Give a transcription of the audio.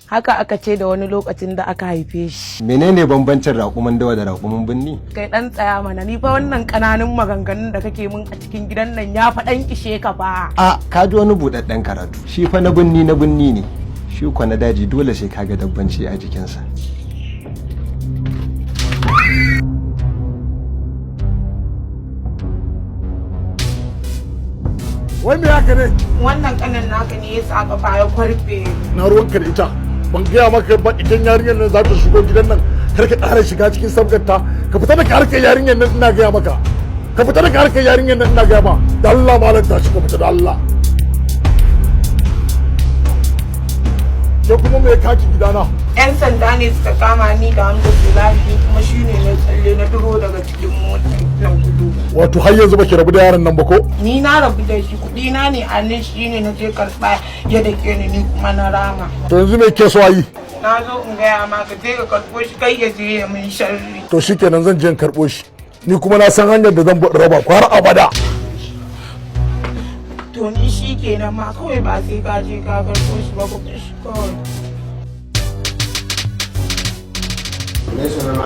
Haka aka ce da wani lokacin da aka haife shi. Menene bambancin raƙumin dawa da raƙumin binni? Kai dan tsaya mana, ni fa wannan ƙananun maganganun da kake mun a cikin gidan nan ya faɗan ishe ka fa. A ka ji wani buɗaɗɗen karatu. Shi fa na binni ne. Shi kwa na daji dole sai kaga dabbanci a jikinsa. Wai me haka ne? Wannan kanan naka ne ya sa ka baya kwarfe. Na ruwanka da ita. Ban gaya maka ba idan yarinyar nan za ta shigo gidan nan kar ka ƙara shiga cikin sabgarta. Ka fita daga harkar yarinyar nan ina gaya maka. Ka fita daga harkar yarinyar nan ina gaya ma. Da Allah malam ta shi ka fita da Allah. Ke kuma me kaki gidana? 'Yan sanda ne suka kama ni da Alhamdulillah kuma shine na tsalle na duro daga cikin motar nan gudu. Wato har yanzu baki rabu da yaron nan ba ko? Ni na rabu da shi, kuɗi na ne a nan shine na je karɓa ya dake ni kuma na rama. To yanzu me ke so a yi? Na zo in gaya ma ka je ka karɓo shi kai ya je ya min sharri. To shikenan zan je in karɓo shi. Ni kuma na san hanyar da zan raba ku har abada. To ni shi kenan ma kawai ba sai ka je ka karɓo shi ba ku shi kawai.